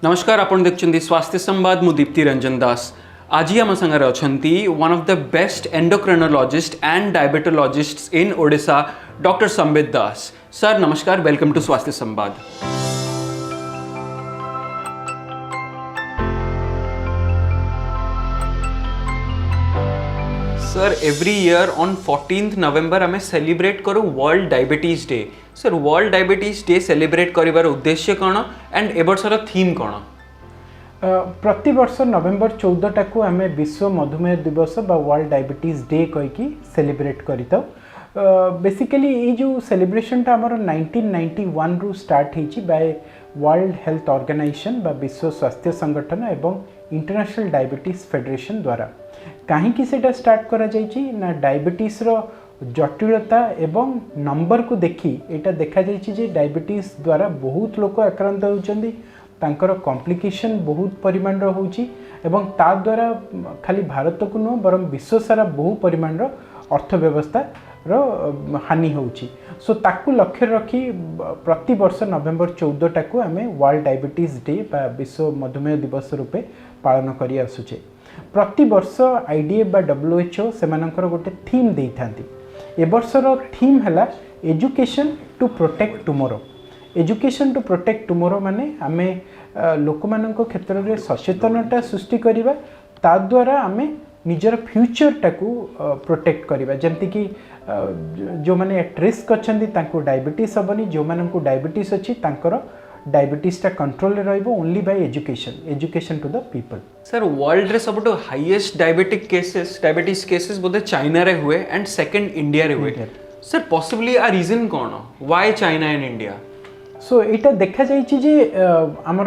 नमस्कार, आपण देखुछन्ती स्वास्थ्य संवाद मु दीप्ति रंजन दास। आज आम संगे अछंती one of the best endocrinologist and diabetologists in Odisha, doctor Sambit Das. Sir नमस्कार, welcome to Swasthya Samvad. Sir every year on 14th November आम सेलिब्रेट करूँ world diabetes day. Sir world diabetes day celebrate करिवार उद्देश्य कौन एंड ए वर्षर थीम कौन? प्रति वर्ष नवेम्बर 14 को आम विश्व मधुमेह दिवस बा वर्ल्ड डायबिटीज डे कहीकि सेलिब्रेट करता। बेसिकली ये जो सेलिब्रेशन टा हमर 1991 रु स्टार्ट होती बाय वर्ल्ड हेल्थ ऑर्गेनाइजेशन बा विश्व स्वास्थ्य संगठन एवं इंटरनेशनल डायबिटीज फेडरेशन द्वारा। कहीं सेटा स्टार्ट करा जाइछि ना डायबिटीज रो जटिलता एवं नंबर को देखी एटा देखा जाइछि जे डायबिटीज द्वारा बहुत लोक आक्रांत होउचंदी, तांकर कॉम्प्लिकेशन बहुत परिमाण रो होउछि एवं ता द्वारा खाली भारत को नुह बरम विश्व सारा बहु परिमाण रो अर्थव्यवस्था रो हानि होउछि। सो ताकू लक्ष्य रखी प्रति वर्ष नवेम्बर 14 को आम वर्ल्ड डायबिटीज डे बा विश्व मधुमेह दिवस रूपे पालन करी आसुचे। प्रति वर्ष आईडीएफ बा WHO सेमानकर गोटे थीम देई थांती। ए वर्षर थीम हैला education to protect tomorrow. Education to protect tomorrow माने आमे लोक मानक क्षेत्र में सचेतनता सृष्टि करिबा, ता द्वारा आमे निजर फ्यूचर टाकू प्रोटेक्ट करिबा। जेमति कि जो माने एट रिस्क अछंती तांको डायबिटीज हबनी, जो मानक डायबिटीज अछि तांकर डायबिटीज टा कंट्रोल रे रहइबो only by education to the people. Sir world रे सबटो हाईएस्ट डायबिटीज केसेस बोधे चाइना रे हुए एंड सेकंड इंडिया रे हुए। सर पॉसिबली आ रीजन कोन, why China and India? So एटा देखा जाइछि जे हमर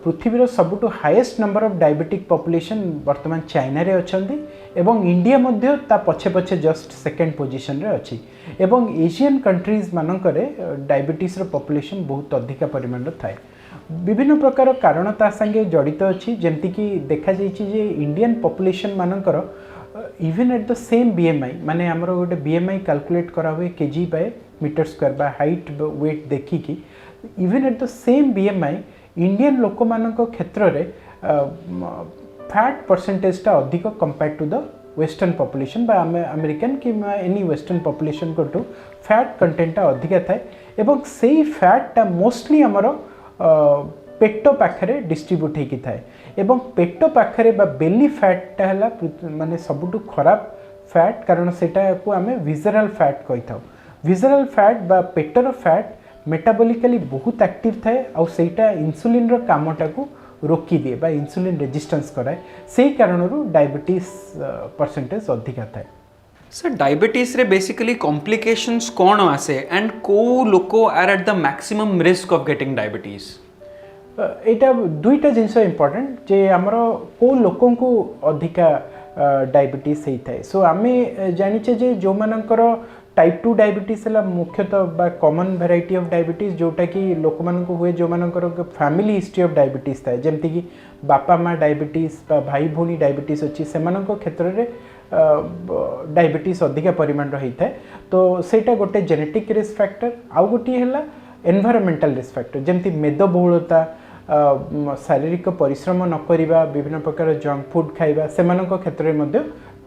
पृथ्वी सबुठु highest number of diabetic population वर्तमान चाइना रे अछंती एवं इंडिया मध्य ता पछे पछे जस्ट सेकंड पोजीशन रे अछि एवं एशियन कंट्रीज मानकरे डायबिटीज रो पॉपुलेशन बहुत अधिका परिमाण रो थाए। विभिन्न प्रकार कारण ता संगे जड़ित अछि, जेमति कि देखा जाइछि जे इंडियन पॉपुलेशन मानकर even at the same BMI माने हमर गोटे बीएमआई कैलकुलेट करा हुए केजी बाय मीटर स्क्वायर बा हाइट वेट देखी कि even at the same BMI Indian लोक मानक क्षेत्र रे फैट परसेंटेज टा अधिक compare to the western population बा अमेरिकन कि एनी वेस्टर्न पॉपुलेशन को टू फैट कंटेंट टा अधिक थाए एवं सेही फैट टा मोस्टली हमर पेट पाखरे डिस्ट्रीब्यूट होकी थाए एवं पेट पाखरे बा बेली फैट टा हला माने सबुठु खराब फैट, कारण सेटा को आमे विजरल फैट कहि थाउ। विजरल फैट बा पेटर फैट मेटाबॉलिकली बहुत एक्टिव थाए और सेटा इंसुलिन रो कामटा को रोकी दिए बा इंसुलिन रेजिस्टेंस कराए, सेही कारणरू डायबिटीज परसेंटेज अधिक थाए। सर डायबिटीज रे बेसिकली कॉम्प्लिकेशंस कोन आसे एंड को लोको are at the maximum risk of getting diabetes? एटा दुईटा जिनस इंपोर्टेंट जे हमरो को लोकों को अधिका डायबिटीज सही थाए। सो आमे जानिचे जे जो मानकर टाइप 2 डायबिटीज है मुख्यतः बा कॉमन वेराइटी ऑफ डायबिटीज जोटा कि लोक मानक हुए जो मानकर फैमिली हिस्ट्री ऑफ डायबिटीज थाए, जेमति कि बापा माँ डायबिटीज बा भाई भौणी डायबिटीज अच्छी से क्षेत्र में डायबिटीज अधिका परिमाण रही थाए। तो सेटा गोटे जेनेटिक रिस्क फैक्टर, आउ गोटे है एनवायरमेंटल रिस्क फैक्टर जेमति मेदबहुलता, शारीरिक परिश्रम न करिबा, विभिन्न प्रकार जंक फूड खाइबा, सेमानक क्षेत्र में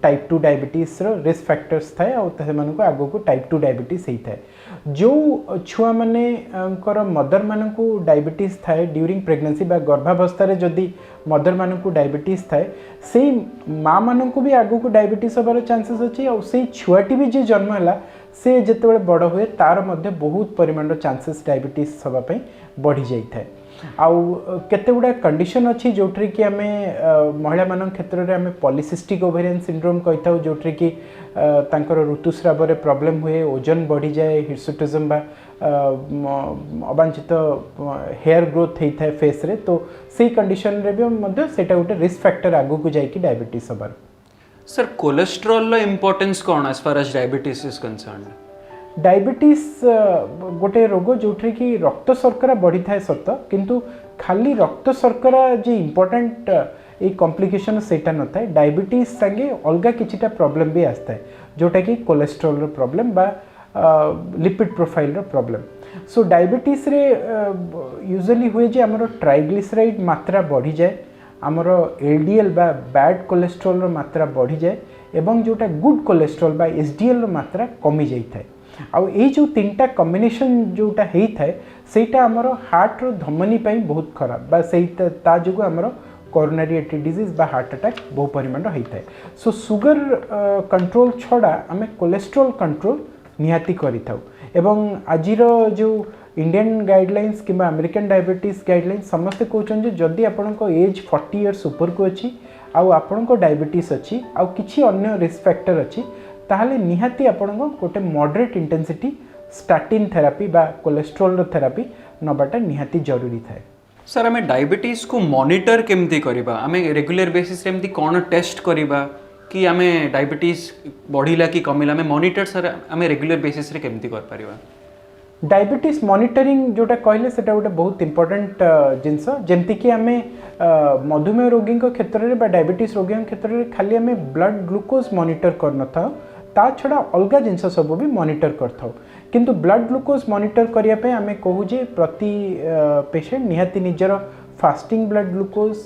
टाइप 2 डायबिटीज रो रिस्क फैक्टर्स थाए और सेमानक आगो को टाइप 2 डायबिटीज ही थाए। जो छुआ माने कर मदर मानकू डायबिटीज थाए ड्यूरिंग प्रेगनेंसी बा गर्भावस्था रे जदि मदर मानकू डायबिटीज थाए, से माँ मानकू भी आगो को डायबिटीज होबार चांसेस अच्छी और से छुआटी भी जे जन्म है से जिते बड़ हुए तार मध्य बहुत परिमाण चांसेस डायबिटीज होगापी बढ़ी जाए। आउ केते गुडा कंडीशन अच्छी जो कि आम महिला मान क्षेत्र में आम पॉलीसिस्टिक ओवेरियन सिंड्रोम कही था, जो कि तांकर ऋतुस्राव रे प्रॉब्लम हुए, ओजन बढ़ी जाए, हिर्सुटिज्म बा अवांछित हेयर ग्रोथ होता है फेस रे, तो से कंडीशन रे भी मध्य सेटा गोटे रिस्क फैक्टर आगु को जाइए डायबिटीज होबार। सर कोलेस्ट्रॉल इंपोर्टेंस कौन as far as diabetes is concerned? Diabetes गोटे रोग जो कि रक्त शर्करा बढ़ी थाए सत, किंतु खाली रक्त शर्करा जे इम्पोर्टेंट ये कॉम्प्लिकेशन सेटा न थाए। डायबिटीज संगे अलगा किछिटा प्रॉब्लम भी आसता है जोटा कि कोलेस्ट्रॉल रो प्रॉब्लम बा लिपिड प्रोफाइल रो प्रॉब्लम। सो डायबिटीज रे यूजुअली हुए जे हमरो ट्राइग्लिसराइड मात्रा बढ़ी जाए, हमरो एलडीएल बा बैड कोलेस्ट्रॉल रो मात्रा बढ़ी जाए एवं जोटा गुड कोलेस्ट्रॉल बा एसडीएल रो मात्रा कमी जाई थाए। आउ ए जो तीनटा कॉम्बिनेशन जोटा हेई थाए सेटा हमरो हार्ट रो धमनी पई बहुत खराब बा सेटा ता जोगु हमरो कोरोनरी आर्टरी डिजीज बा हार्ट अटैक बहु परिमाण रही थाए। सो सुगर कंट्रोल छड़ा आमे कोलेस्ट्रॉल कंट्रोल निहाती करि थाउ एवं आजिर जो इंडियन गाइडलाइंस कि अमेरिकन डायबिटीज गाइडलाइंस समस्ते कहते हैं जदि आपंक एज 40 इयर्स ऊपर को अच्छी आउ आपंक डायबिटीज अच्छी आउ किछि अन्य रिस्क फैक्टर अच्छी ताहले निहाती आपंक गोटे मॉडरेट इंटेंसिटी स्टाटिन थेरापी बा कोलेस्ट्रोल थेरापी नबाटा निहाती जरूरी थाए। सर आम डायबिटीज को मॉनिटर केमती करबा, आम रेगुलर बेसिस रे एमती कौन टेस्ट करबा कि आम डायबिटीज बढ़िला कि कमिला आम मॉनिटर सर आम रेगुलर बेसिस रे केमती कर परिबा? डायबिटीज मॉनिटरिंग जोटा कहले सेटा गोटे बहुत इंपोर्टेंट जिनस जेमती कि आम मधुमेह रोगी क्षेत्र में बा डायबिटीज रोगी क्षेत्र में खाली आम ब्लड ग्लूकोज मॉनिटर कर था ता छड़ा अलग जिनस सब भी मॉनिटर करथाउ किंतु ब्लड ग्लूकोज मॉनिटर करिया पे आमे कहू जे प्रति पेशेंट निहाती निजर फास्टिंग ब्लड ग्लूकोज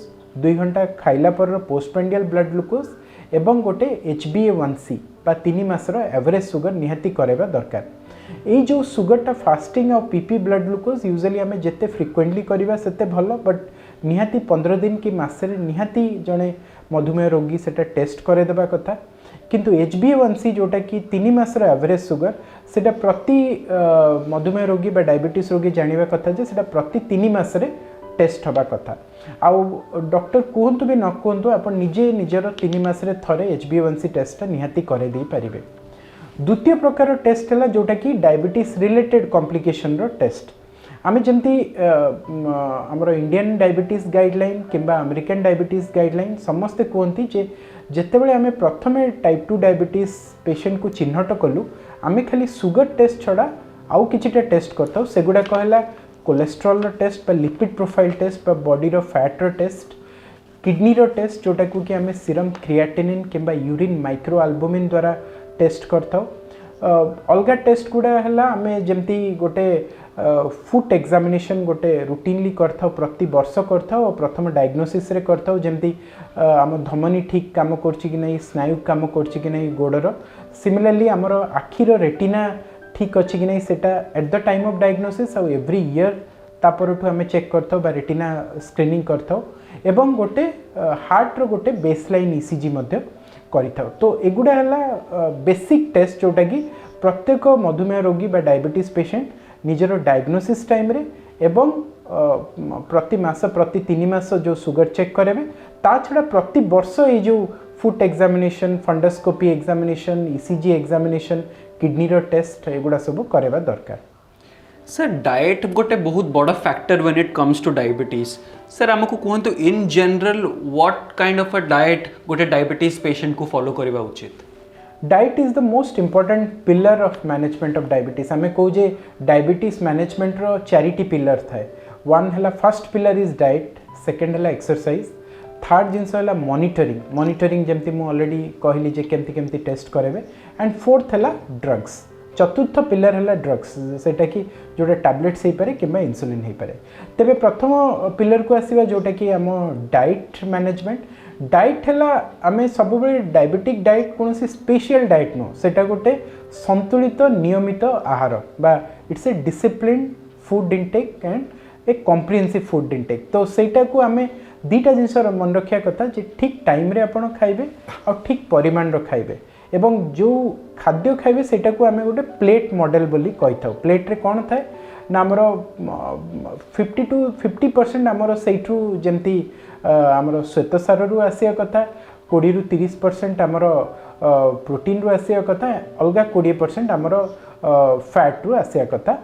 2 घंटा खाइला पर पोस्टप्रांडियल ब्लड ग्लूकोज एवं गोटे HbA1c बा 3 मासर एवरेज सुगर निहाती करेबा दरकार। ये जो सुगरटा फास्टिंग और पीपी ब्लड ग्लूकोज यूजुअली आमे जेते फ्रिक्वेंटली करबा सेते भलो, बट निहाती 15 दिन कि मासरे निहाती जड़े मधुमेह रोगी सेटा टेस्ट करे देबा कथा। किंतु HbA1c जोटा कि 3 मासर एवरेज सुगर सेटा प्रति मधुमेह रोगी बा डायबिटीज रोगी जानिबा कथा जे सेटा प्रति 3 मासरे टेस्ट हवा कथा। आउ डॉक्टर कहतु भी न कहतु आप निजे निजर 3 मासरे थरे HbA1c टेस्ट निहाती करे दी पारिबे। द्वितीय प्रकार टेस्ट है जोटा कि डायबिटीज रिलेटेड कॉम्प्लिकेशन रो टेस्ट। आम जमती आमर इंडियन डायबिटीज गाइडलाइन किंबा अमेरिकन डायबिटीज गाइडलाइन समस्ते कहती जे जितेबाला आम प्रथम टाइप 2 डायबिटीज पेशेंट को चिन्हट कलु आम खाली सुगर टेस्ट छड़ा आउ किछिटा टेस्ट करता सेगुड़ा कहला कोलेस्ट्रॉल टेस्ट बा लिपिड प्रोफाइल टेस्ट बा बॉडी रो फैट रो टेस्ट, किडनी रो टेस्ट जोटा को कि आम सीरम क्रिएटिनिन किंबा यूरिन माइक्रो एल्बुमिन द्वारा टेस्ट करता। अलगा टेस्ट गुड़ा है आम जमती गोटे फुट एग्जामिनेशन गोटे रुटीनली करता प्रति वर्ष करता और प्रथम डायग्नोसिस रे करता जमती आम धमनी ठीक काम करछि कि नहीं, स्नायु काम करछि कि नहीं गोड़र। सिमिलरली आमर आखिर रेटिना ठीक अच्छी कि नहीं सेटा at the time of diagnosis और एवरी ईयर तापरठू आम चेक करता बा रेटिना स्क्रीनिंग करता एवं गोटे हार्ट रो गोटे बेसलाइन ईसीजी मध्य करिथाउ। तो एगुड़ा है बेसिक टेस्ट जोटा कि प्रत्येक मधुमेह रोगी बा डायबिटीज पेशेंट निजर डायग्नोसिस टाइम रे एवं प्रति मास प्रति 3 मास जो सुगर चेक करेंगे ता छड़ा प्रति वर्ष ये जो foot examination fundoscopy examination ECG examination kidney रो टेस्ट एगुड़ा सब करवा दरकार। सर डाइट गोटे बहुत बड़ा factor when it comes to diabetes. Sir आमको कहतु in general what kind of a diet गोटे डायबिटीज पेशेंट को फॉलो करबा उचित? Diet is the most important pillar of management of diabetes. आम कहे डायबिटीज मैनेजमेंट रो 4टी पिलर थाए। वन है first pillar is diet, second है एक्सरसाइज, थर्ड जिनस है मॉनिटरिंग जमती मुझे ऑलरेडी कहली जे केमती केमती टेस्ट करेंगे, एंड फोर्थ है ड्रग्स। चतुर्थ पिलर है ड्रग्स सेटा कि जोटा टैबलेट्स हो पारे कि इन्सुलिन हो पारे। तेरे प्रथम पिलर को आसवा जोटा कि आम डाइट मैनेजमेंट। डाइट है आम सब डायबिटिक डाइट कौन स्पेशल डाइट नुह, सेटा गोटे संतुलित नियमित आहार बा it's a discipline food intake and A comprehensive food intake. तो सेटा को आम दीटा जिनस मन रखा कथा जे ठीक टाइम रे आपण खाइबे और ठीक परिमाण रो खाइबे एवं जो खाद्य खाइबे सेटा को आम गोटे प्लेट मॉडल बोली कही था। प्लेट रे कौन थाए ना आमर 50 to 50% आमर सेठू जमती आमर श्वेतसार रु आसिया कथा, 20 ରୁ 30% आमर प्रोटीन रु आसिया कथा, अलगा 20% आमर फैट रु आसिया कथा।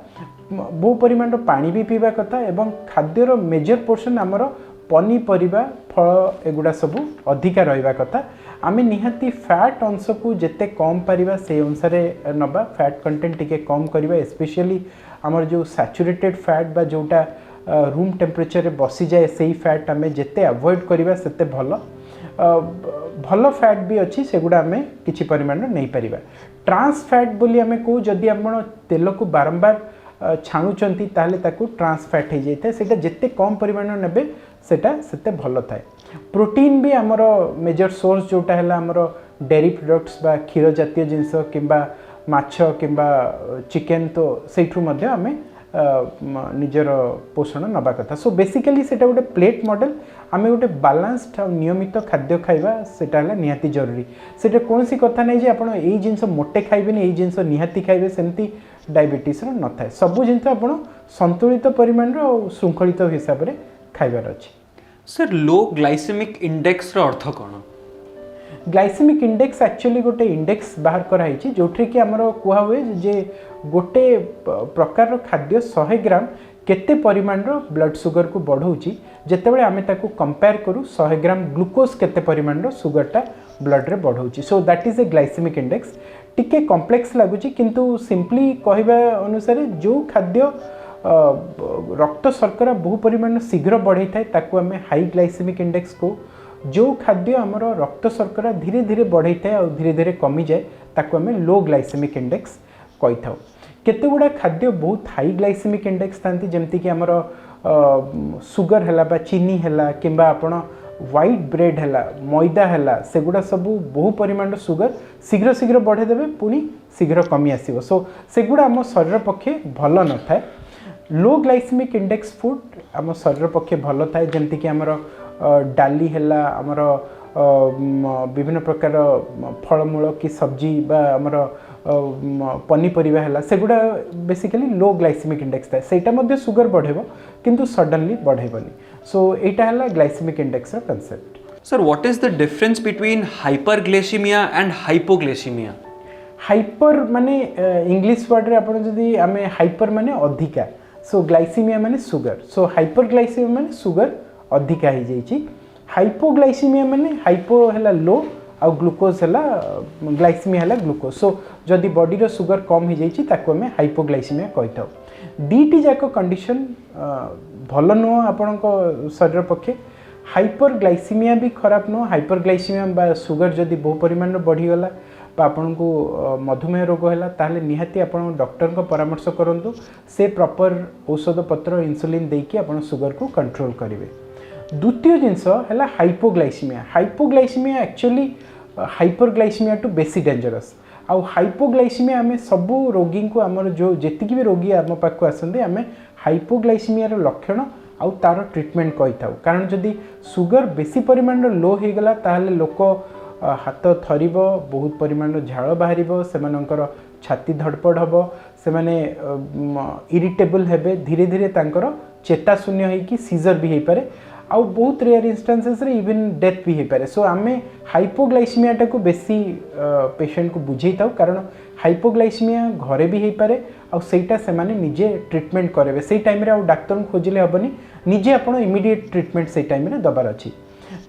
बहु परिमाण पानी भी पीवा कथा एवं खाद्यर मेजर पोर्शन आमर पनीपरिबा फल एगुड़ा सब अधिका रहिबा कथा। आमे निहाती फैट अंश को जिते कम पारिबा से अनुसार नबा, फैट कंटेंट टिके कम करिबा, स्पेशली आमर जो सैचुरेटेड फैट बा जोटा रूम टेम्परेचर रे बसी जाए से फैट आमे जिते अवॉइड करिबा सेते भलो। भलो फैट भी अच्छी सेगुड़ा आमे किछि परिमाण नहीं पारिबा। ट्रांस फैट बोली आमे को जदि आपण तेल को बारंबार छाणुचंती ताहले ताकू ट्रांस फैट हो जाए सेटा जिते कम परिमाण नेबे सेटा सेते भल थाए। प्रोटीन भी आमर मेजर सोर्स जोटा है आमर डेयरी प्रोडक्ट्स बा क्षीर जातीय जिनस किंबा माछ किंबा चिकेन तो सेठू मध्य आमे निजर पोषण नबा कथा। सो बेसिकली सेटा गोटे प्लेट मॉडल आमे गोटे बैलेंस्ड और नियमित खाद्य खाइबा सेटा हला निहाती जरूरी। सेटा कोनसी कथा नै जे आपण एई जिंस मोटे खाइबेनी एई जिंस निहाती खाइबे सेमती डायबिटीज रो न थाए। सब जिंस आपण संतुलित परिमाण रो श्रृंखलित हिसाब रे खाइबार अछि। सर लो ग्लाइसेमिक इंडेक्स रो अर्थ कोन? ग्लाइसेमिक इंडेक्स एक्चुअली गोटे इंडेक्स बाहर कराई जो कि आमर कह हुए जे गोटे प्रकार खाद्य 100 ग्राम केते परिमाण रो ब्लड सुगर को बढ़ाऊँगी जितेबाला आम ताकू कंपेयर करूँ 100 ग्राम ग्लूकोज केते परिमाण रो सुगरटा ब्लड रे बढ़ाऊँगी। So that is a glycemic index. टिके कॉम्प्लेक्स लगुच किंतु सिंपली कहवा अनुसार जो खाद्य रक्त शर्करा बहु परिमाण शीघ्र बढ़ाई थाए ताकू आम हाई ग्लाइसेमिक इंडेक्स को, जो खाद्य आमर रक्त शर्करा धीरे धीरे बढ़ाई थाए और धीरे धीरे कमी जाए ताकू आम लो ग्लाइसेमिक इंडेक्स कही था। केते गुड़ा खाद्य बहुत हाई ग्लाइसेमिक इंडेक्स था जमती कि आमर सुगर है बा चीनी है किंबा आपण व्हाइट ब्रेड है मैदा है सेगुड़ा सब बहु परिमाण सुगर शीघ्र शीघ्र बढ़े देवे पुणी शीघ्र कमी आसो। सो सेगुड़ा आम शरीर पक्षे भल न थाए। लो ग्लाइसेमिक इंडेक्स फूड आम शरीर पक्षे भल थाए जमती कि आमर डाली है आमर विभिन्न प्रकार फलमूल कि सब्जी बा आमर पनीपरिया है सेगुड़ा बेसिकली लो ग्लाइसेमिक इंडेक्स थाए। सेटा मध्य सुगर बढ़ेबो किंतु सडनली बढ़ेबनी। सो एटा हला ग्लाइसेमिक इंडेक्स रा concept. Sir what is the difference between hyperglycemia and hypoglycemia? Hyper माने इंग्लिश वर्ड रे आपण जदी आमे हाइपर माने अधिका, सो ग्लाइसेमिया माने सुगर। सो हाइपरग्लाइसेमिया माने सुगर अधिका हो जाइए। हाइपोग्लाइसेमिया माने हाइपो है लो आउ ग्लूकोज है ग्लाइसेमिया है ग्लूकोज। सो जदि बॉडी रो सुगर कम हो जाइए ताको आमे हाइपोग्लाइसेमिया कहि थाउ। डीटी जाक कंडीशन भल नुह आपण शरीर पक्षे। हाइपरग्लाइसेमिया भी खराब नुह। हाइपरग्लाइसेमिया बा सुगर जदि बहु परिमाण बढ़ीगला बा आपन को मधुमेह रोग है ताहले निहाती आपण डॉक्टर को परामर्श करंतु से प्रॉपर औषध पत्र इंसुलिन देकी आपण सुगर को कंट्रोल करेंगे। द्वितीय जिनस है हाइपोग्लाइसेमिया। हाइपोग्लाइसेमिया एक्चुअली हाइपरग्लाइसेमिया टू बेसी डेंजरस। आउ हाइपोग्लाइसेमिया आम सबू रोगी को आमर जो जेतिकी भी रोगी आम पाक आसते आम हाइपोग्लाइसेमिया लक्षण आउ तार ट्रिटमेंट कही था। कारण जदि सुगर बेसी परिमाण लो हो गला ताहले लोक हाथ थर बहुत परिमाण झाड़ बाहर से छाती धड़पड़ हम से इरिटेबल हेबे धीरे धीरे तांकर चेता शून्य होगी सीजर भी हो पारे आउ बहुत रेयर इंस्टांसेस रे इवन डेथ भी हो पारे। सो आमे हाइपोग्लाइसेमिया टाको बेसी पेशेंट को बुझे था कारण हाइपोग्लाइसेमिया घरे भी हो पारे आउ सेटा से माने निजे ट्रीटमेंट करेबे से टाइम रे आउ डाक्टर खोजिले हेबनी निजे आपण इमीडिएट ट्रीटमेंट से टाइम रे दबार अछि।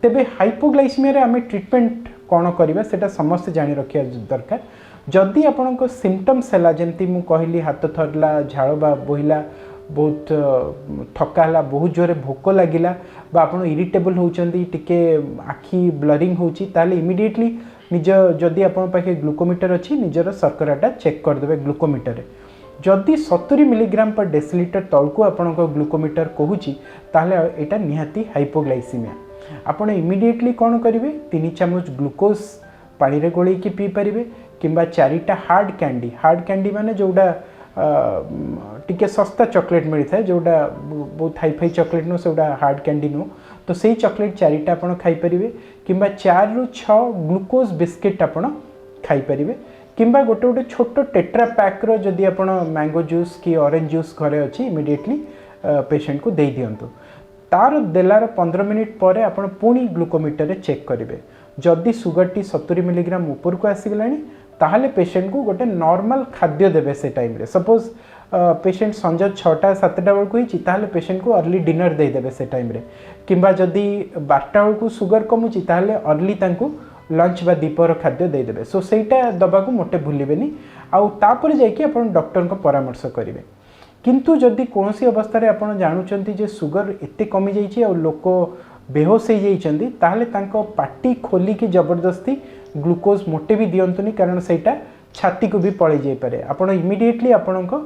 तेबे हाइपोग्लाइसेमिया रे आमे ट्रीटमेंट कौन करवा सेटा समस्त जानी रखिया दरकार। जदि आपनको सिम्पटम्स है जमती मु कहली हाथ थरला झाड़ बा बोहिला बहुत थका है बहुत जोरे भोक लगिला बा आपण इरिटेबल होचंदी टिके आखि ब्लरिंग होची ताले इमिडिएटली निज जदि आपण पाखे ग्लूकोमीटर अछि निजर शर्कराटा चेक कर देबे ग्लूकोमीटर रे। जदि 70 मिलीग्राम पर डेसिलिटर तलको आपनको ग्लूकोमीटर कहूची ताले एटा निहाती हाइपोग्लाइसेमिया। आपण इमिडिएटली कौन करेंगे 3 चामच ग्लूकोज पानी रे गोले की पी पारे किंबा 4टा हार्ड कैंडी माने जोड़ा टिके सस्ता चॉकलेट मिलता है जोड़ा बहुत हाईफाई चॉकलेट नो से हार्ड कैंडी नो तो सही चॉकलेट 4टा आपण खाई पारे किंबा 4 ରୁ 6 ग्लूकोज बिस्किट आपण खाई पारे किंबा गोटे गोटे छोट टेट्रा पैक रो जदि आपण मैंगो जूस कि ऑरेंज जूस घरे अच्छी इमिडिएटली पेशेंट को दे दियंतु। तार देलार 15 मिनिट पर आपण पुणी ग्लूकोमीटर रे चेक करेंगे। जदि सुगर टी 70 मिलीग्राम ऊपर को आसीगलानी ताहले पेशेंट को गोटे नॉर्मल खाद्य देवे से टाइम रे। सपोज पेशेंट संज 6टा 7टा बेलू होती पेशेंट को अर्ली डिनर दे देवे से टाइम रे किंबा जदि 12टा बेलू सुगर कमुची ताहले अर्ली तांको लंच बा दीपर खाद्य दे देवे। सो सेटा दबा को मोटे भूलिबेनी आउ तापर जाइए आपण डॉक्टर को परामर्श करेंगे। किंतु जदि कौन सी अवस्था रे आपण जानुचंती जे सुगर एते कमी जाइए और लोक बेहोश हो जाइछंती ताहले तांको पाटी खोली की जबरदस्ती ग्लूकोज मोटे भी दियंतुनी कारण सेटा छाती को भी पड़े जाई पारे। आपण इमिडिएटली आपण को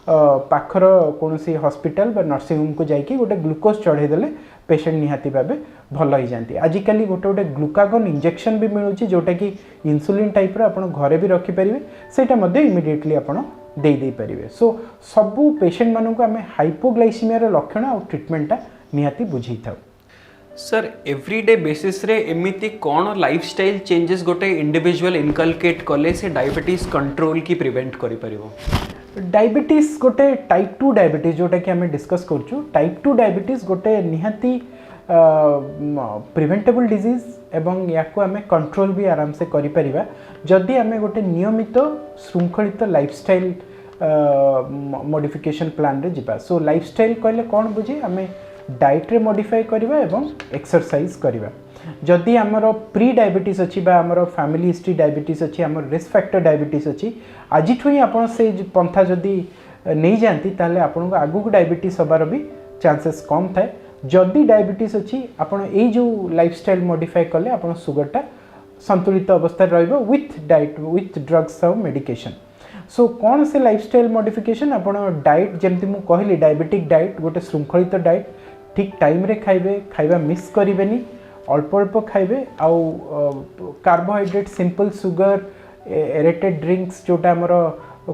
पाखर कौन हॉस्पिटल बा नर्सिंग होम को जाइए गोटे ग्लूकोज चढ़ेदेले पेशेंट निहाती भाव भल हो जाती। आजिकल गोटे गोटे ग्लूकागन इंजेक्शन भी मिलूँ जोटा कि इंसुलिन टाइप आप घरे भी रखिपारे से इमिडिएटली आप दे पारे। सो सबू पेशेंट मानक आम हाइपोग्लाइसीमिया लक्षण और ट्रिटमेंटा निहाती बुझे था। सर एवरीडे बेसिस रे एमिति कौन लाइफस्टाइल चेंजेस गोटे इंडिविजुअल इनकलकेट कले से डायबिटीज कंट्रोल की प्रिवेंट करि परिबो? डायबिटीज गोटे टाइप 2 डायबिटीज जोटा कि आम डिस्कस करूँ। टाइप 2 डायबिटीज गोटे निहाती प्रिवेंटेबल डिजीज एवं या आम कंट्रोल भी आराम से करिपरिबा जदि आम गोटे नियमित श्रृंखलित लाइफस्टाइल मॉडिफिकेशन प्लान रे जिबा। सो लाइफस्टाइल कहले कौन बुझे आम डाइट रे मॉडिफाई करिबा एवं एक्सरसाइज करिबा। जदि आमर प्री डायबिटीज अच्छी बा आमर फैमिली हिस्ट्री डायबिटीज अच्छी आमर रिस्क फैक्टर डायबिटीज अच्छी आज ही आप से पंथा जदि नहीं जाती ताले आपन को आगु को डायबिटीज हबार भी चांसेस कम थाए। जदि डायबिटीज अच्छी आपन ए जो लाइफस्टाइल मॉडिफाई कले आपन सुगरटा संतुलित अवस्था रहिबो विथ डाइट विथ ड्रग्स और मेडिकेशन। सो कौन से लाइफस्टाइल मॉडिफिकेशन आपन डाइट जमती मु कहली डायबिटिक डाइट गोटे श्रृंखलित डाइट ठीक टाइम रे खाइबे खाइबा मिस करिवेनी अल्प अल्प खाइबे आउ carbohydrate simple sugar aerated drinks जोटा आमर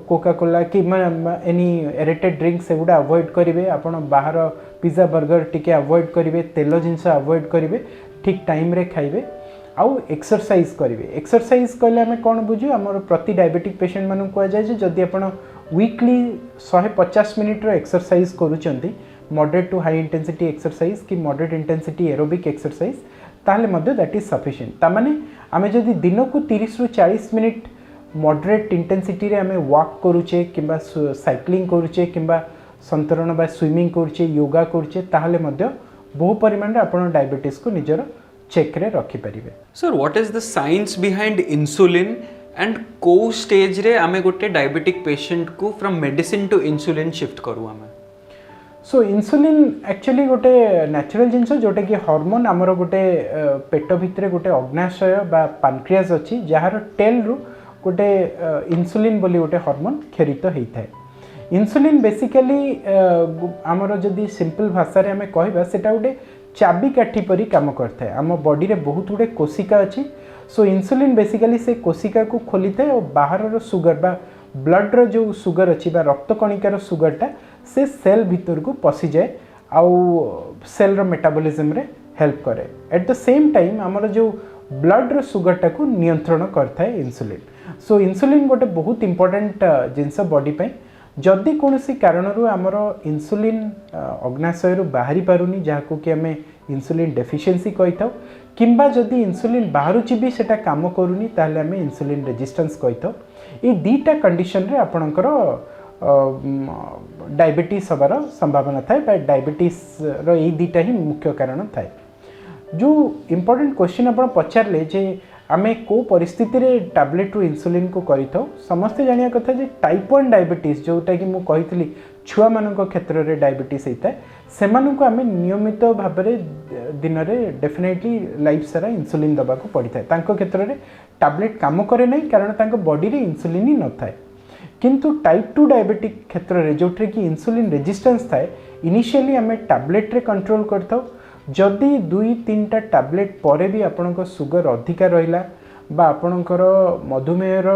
कोका कोला कि एनी एरेटेड ड्रिंक्स एगुड़ा अवॉइड करेंगे। आपड़ बाहर पिज्जा बर्गर टिके अवॉइड करेंगे तेल जिनस अवॉइड करेंगे ठीक टाइम रे खाइबे आउ एक्सरसाइज करेंगे। एक्सरसाइज कहले आम कौन बुझू आमर प्रति डायबिटिक पेशेंट मानक कहुए जदि आप वीकली 150 मिनिट्र एक्सरसाइज करूँच moderate to high intensity exercise कि मॉडरेट इंटेंसिटी एरोबिक एक्सरसाइज ताहले मध्य दैट इज सफिशिएंट। तामाने आमे जदि दिन को 30 रु 40 मिनिट मॉडरेट इंटेंसिटी रे आमे वॉक करूचे किंबा साइक्लिंग करूचे किंबा संतरण बा स्विमिंग करूचे योगा करूचे ताहले मध्य बहु परिमाण रे आपण डायबिटीज को निजर चेक रे रखि परिबे। Sir what is the science behind insulin and को स्टेज रे आमे गोटे डायबिटिक पेशेंट को from medicine to insulin shift करू आमे? सो इंसुलिन एक्चुअली गोटे नेचुरल जिनस जोटा कि हार्मोन आमर गोटे पेट भितर गोटे अग्नाशय बा पानक्रियास अच्छी जार टेल रु गोटे इंसुलिन बोली गोटे हार्मोन खेरित होता है। इंसुलिन बेसिकली आमर जदि सिंपल भाषा रे आमे कहबा सेटा गोटे चाबी काठी परी काम करता है। आम बॉडी रे बहुत गुडे कोशिका अच्छी। सो इंसुलिन बेसिकली से कोशिका को खोली थाए और बाहर सुगर बा ब्लड रो जो सुगर अच्छी बा रक्त कणिकार सुगरटा से सेल भितर को पशि जाए आउ सेल रो मेटाबॉलिज्म रे हेल्प करे। एट द सेम टाइम आमर जो ब्लड रो सुगरटा को नियंत्रण करता है इंसुलिन। सो इंसुलिन गोटे बहुत इंपोर्टेंट जिनस बॉडी पे जदि कौन सी कारण आमर इंसुलिन अग्नाशय बाहरी पारुनी जहाँ कि आम इंसुलिन डेफिशिएंसी कही था किंबा जदि इंसुलिन बाहरुची भी सेटा काम करूनी ताहले आम इंसुलिन रेजिस्टेंस कही था। ये दीटा कंडीशन रे आपणकर डायबिटीज हबार संभावना थाए डायबिटीज रो ये दीटा ही मुख्य कारण थाए। जो इम्पोर्टेंट क्वेश्चन आप पचारे जे आमे को परिस्थिति रे टैबलेट रु इंसुलिन को करी था समस्ते जानिया कथा जे टाइप 1 डायबिटीज जोटा कि मु कहितली छुआ मानक क्षेत्र रे डायबिटीज होता है से मानक आमे नियमित भाव में दिन में डेफिनेटली लाइफ सारा इंसुलिन दबा को पड़ी था। क्षेत्र में टैबलेट काम करे नहीं कारण तांको बॉडी रे इंसुलिन ही न थाए। किंतु टाइप 2 डायबिटिक क्षेत्र में जो कि इंसुलिन रेजिस्टेंस थाए इनिशियली आमे टैबलेट रे कंट्रोल करता। जदि 2-3टा टैबलेट पर भी आपणक सुगर अधिका रहिला बा आपणकर मधुमेहर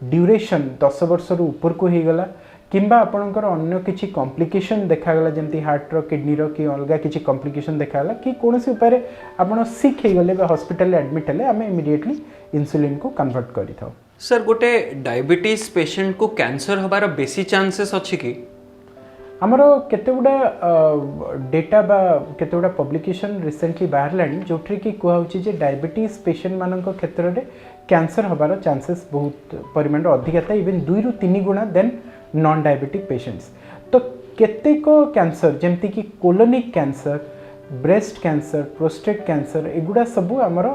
ड्यूरेशन 10 वर्ष रु ऊपर को हो गला किंबा आपणकर अन्य किछि कॉम्प्लिकेशन देखागला जमती हार्ट रो किडनी रो कि अलगा किछि कॉम्प्लिकेशन देखागला कि कोनोसी उपाय आपण सिक हो गले बा हॉस्पिटल एडमिट हेले आमे इमिडिएटली इंसुलिन को कन्वर्ट करि थाउ। सर गोटे डायबिटीज पेशेंट को कैंसर हबार बेसी चांसेस अछि कि? आमर केते गुडा डेटा बा केते गुडा पब्लिकेशन रिसेंटली बाहर लानी जोठी कि कहउछि जे डायबिटीज पेशेंट मानक क्षेत्र में कैंसर हबार चांसेस बहुत परिमाण अधिक था इवन 2 ରୁ 3 गुणा देन नॉन डायबिटिक पेशेंट्स। तो केतेक कैंसर जमती कि colonic cancer breast cancer prostate cancer एगुड़ा सबू आमर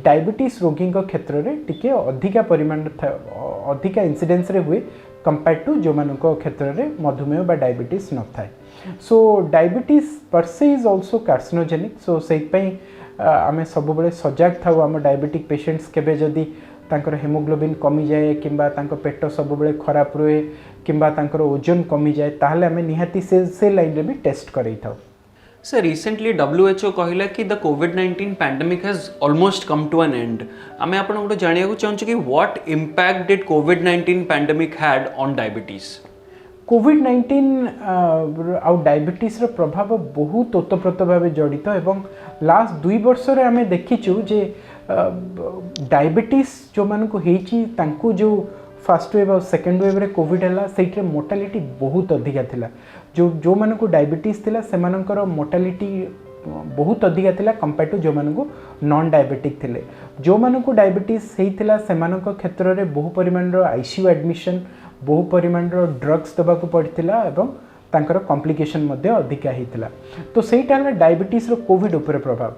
डायबिटीज रोगी क्षेत्र में टिके अधिका परिमाण अधिका इंसिडेंस रे हुए कंपेयर टू जो मानक क्षेत्र में मधुमेह बा डायबिटीज न थाए। सो डायबिटीज परसे इज ऑल्सो कार्सिनोजेनिक। सो से आम सब सजग था आम डायबिटिक पेशेंट्स केबे जदि तांकर हेमोग्लोबिन कमी जाए किंबा तांको पेट सब बेले खराब रुए किंबा तांकर ओजन कमी जाए ताहले आमे निहाती से लाइन रे भी टेस्ट करई थाउ। सर रिसेंटली WHO कहला कि द कोविड-19 pandemic has almost come to an end. आमे आपण गोटे जानिया को चाहूँ कि व्हाट इम्पैक्ट डिड कोविड-19 पैंडेमिक हैड ऑन डायबिटीज? कोविड-19 आउ डायबिटीज रो प्रभाव बहुत ओतप्रोत भाव जड़ित एवं लास्ट 2 वर्ष रे आमे देखिचु जे डायबिटीज जो मान को हेची तांकु जो फर्स्ट वेव और सेकेंड वेव रे कोविड है से मोर्टालिटी बहुत अधिका थिला। जो मान को डायबिटीज थिला से मानकर मोर्टालिटी बहुत अधिका थिला कंपेयर टू जो मान को नॉन डायबिटिक थिले। जो मान को डायबिटीज हेइथिला से मानक क्षेत्र रे बहु परिमाण रो आईसीयू एडमिशन बहु परिमाण रो ड्रग्स दबा को पड़थिला एवं तांकर कॉम्प्लिकेशन मध्ये अधिका हेइथिला। तो सेटा हला डायबिटीज रो कोविड ऊपर प्रभाव।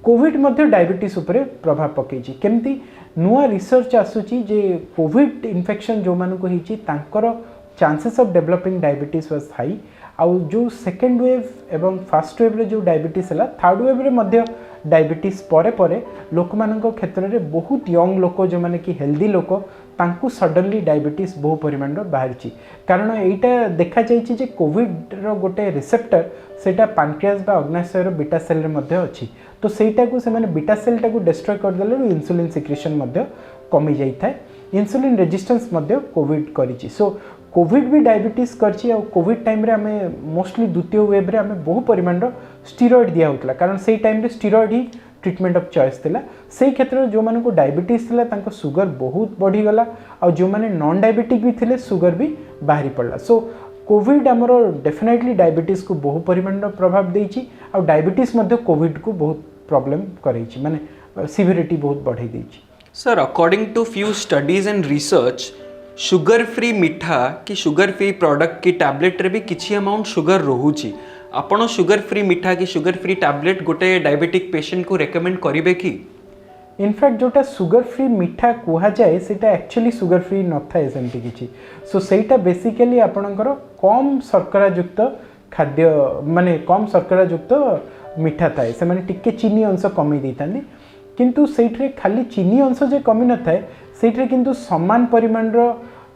कोविड मध्य डायबिटीज उपरे प्रभाव पकेछि केमती नुआ रिसर्च आसुची जे कोविड इन्फेक्शन जो मान को हेछि तांकर chances of developing diabetes was high. आउ जो सेकेंड वेव एवं फर्स्ट वेव रे जो डायबिटीज हला थर्ड वेव रे मध्य डायबिटीज परे परे लोक मानक क्षेत्र रे बहुत यंग लोक जो माने कि हेल्दी लोक तांकु सडनली डायबिटीज बहु परिमाण बाहरी कारण एटा देखा जाइछि जे कोविड रो गोटे रिसेप्टर सेटा पैनक्रियास बा अग्नाशय रो बीटा सेल रे मध्य अछि। तो सेटा को से माने बीटा सेल टा को डिस्ट्रॉय कर देले इंसुलिन सिक्रेशन मध्य कमी जाई थाए। इंसुलिन रेजिस्टेंस मध्य कोविड करिछि। सो कोविड भी डायबिटीज करछि। और कोविड टाइम रे हमें मोस्टली द्वितीय वेव रे हमें बहु परिमाण स्टेरॉइड दिया होतला कारण से टाइम रे steroid he treatment of choice थिला। से क्षेत्र जो मान को डायबिटीज थिला तांको सुगर बहुत बढ़ी गला और जो माने नॉन डायबिटिक भी थिले सुगर भी बाहरी पड़ला। सो कोविड हमरो डेफिनेटली डायबिटीज को बहु परिमाण प्रभाव देछि और डायबिटीज मध्य कोविड को बहुत प्रॉब्लम करैछि माने सिवियरिटी बहुत बढ़ाई देछि। Sir according to few studies and research sugar free मिठा कि शुगर फ्री प्रोडक्ट की टैबलेट रे भी किछि अमाउंट शुगर रहुछि। आपण शुगर फ्री मिठा कि शुगर फ्री टैबलेट गोटे डायबिटिक पेशेंट को रेकमेंड करिवे कि? इनफैक्ट जोटा शुगर फ्री मिठा कुहा जाए सेटा एक्चुअली शुगर फ्री न थाए सेमती किछि। सो सेटा बेसिकली आपणकर कम शर्करा युक्त खाद्य माने कम शर्करा युक्त मिठा थाए से माने टिके चीनी अंश कमी दैतांदी किंतु सेठरे खाली चीनी अंश जे कमी न थाए सेठरे किंतु समान परिमाण रो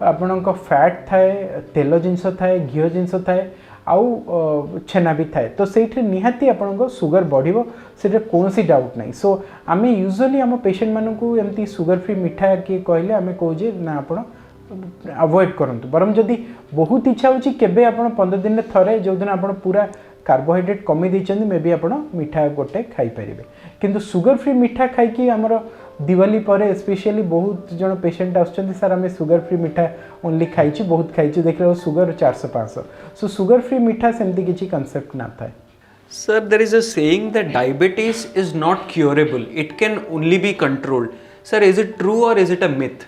आपणक फैट थाए तेल जिंस थाए घिओ जिंस थाए आउ छेना भी थाए। तो सेठरे निहाती आपणक सुगर बढ़िबो सेठरे कोनोसी डाउट नाही। सो आमे यूजुअली हम पेशेंट मानकू एमती शुगर फ्री मिठा के कहले आमे कहू जे ना आपण अवॉइड करंतु बरम जदी बहुत इच्छा होची केबे आपण 15 दिन रे थरे जो दिन आपण पूरा कार्बोहाइड्रेट कमी दैछन्ती मे भी आपण मिठा गोटे खाई परिबे किंतु शुगर फ्री मिठा खाई कि हमर दिवाली पर स्पेशली बहुत जन पेशेंट आछन्ती सर आमे शुगर फ्री मिठा ओनली खाइछु बहुत खाइछु देखले शुगर 400-500। सो शुगर फ्री मिठा सेमती किछि कांसेप्ट ना थाए। Sir, there is a saying that diabetes is not curable, it can only be controlled. Sir, is it true or is it a myth?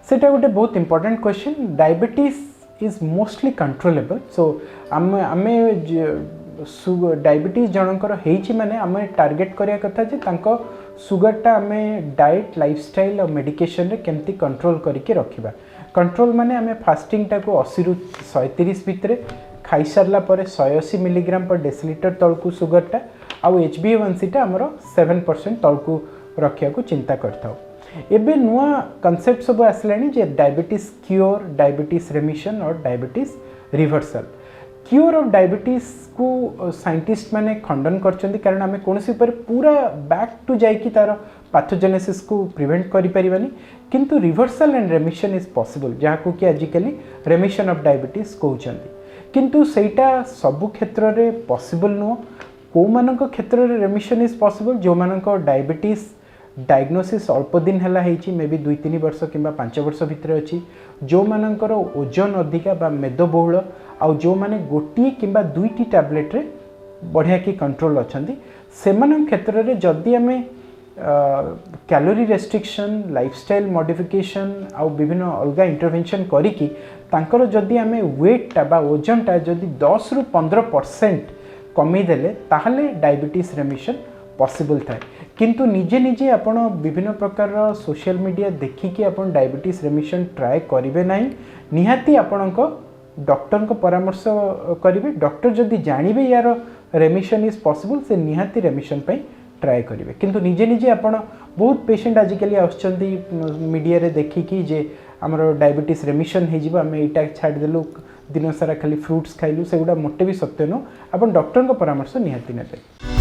सेटा गोटे बहुत important question. Diabetes is mostly controllable. So आमे diabetes जनकर हेइछि माने आमे target करिया कथा जे तांको सुगरटा आमे डाइट लाइफस्टाइल और मेडिकेशन रे केमती कंट्रोल करके रखिबा। कंट्रोल माने आमे फास्टिंग टा को 80 रु 130 भितरे खाई सारला परे 180 मिलीग्राम पर डेसिलिटर तळकू सुगरटा आउ HbA1c टा हमरो 7% तळकू रखिया को चिंता करथाउ। एबे नुआ कॉन्सेप्ट सब आसलानी जे डायबिटीज क्योर डायबिटीज रेमिशन और diabetes reversal. Cure of diabetes को साइंटिस्ट माने खंडन करचंदी कारण आमे कोनसी पर पूरा बैक टू जाई कि तार पैथोजेनेसिस को प्रिवेंट करि परिबानी किंतु रिवर्सल एंड रेमिशन इज पॉसिबल जहा को कि आजिकली रेमिशन ऑफ डायबिटीज कहउचंदी किंतु सेटा सब क्षेत्र रे पॉसिबल नो। को मानक क्षेत्र रे रेमिशन इज पॉसिबल जो मानक डायबिटीज डायग्नोसिस अल्प दिन हला हेची मे बी 2-3 वर्ष किंबा 5 वर्ष भितर अछि जो मानकर ओजन अधिका बा मेदबहुल आउ जो माने गोटी किंबा 2टी टैबलेट रे बढ़िया की कंट्रोल अछंदी सेमान क्षेत्र रे जदी हमें कैलोरी रेस्ट्रिक्शन लाइफस्टाइल मॉडिफिकेशन आउ विभिन्न अलगा इंटरवेंशन करी कि तांकर जदी हमें वेट टा बा ओजन टा जदी 10 रु 15% कमी देले ताहले डायबिटीज रेमिशन पॉसिबल थाए किंतु निजे निजे आपण विभिन्न प्रकार सोशल मीडिया देखी कि आपण डायबिटीज रेमिशन ट्राए करिवे नाही। निहाती आपणक डॉक्टर को परामर्श करिवे। डॉक्टर जदी जानिबे यार रेमिशन इज पॉसिबल से निहाती रेमिशन पई ट्राए करेंगे किंतु निजे निजे आपण बहुत पेशेंट आजिकल आसुँच मीडिया रे देखिकी जे आमर डायबिटीज रेमिशन हो आम यहाँ छाड़देलु दिन सारा खाली फ्रुट्स खाइलु सेगुड़ा मोटे भी सत्य नुह आप डॉक्टर परामर्श निहाती नेबे।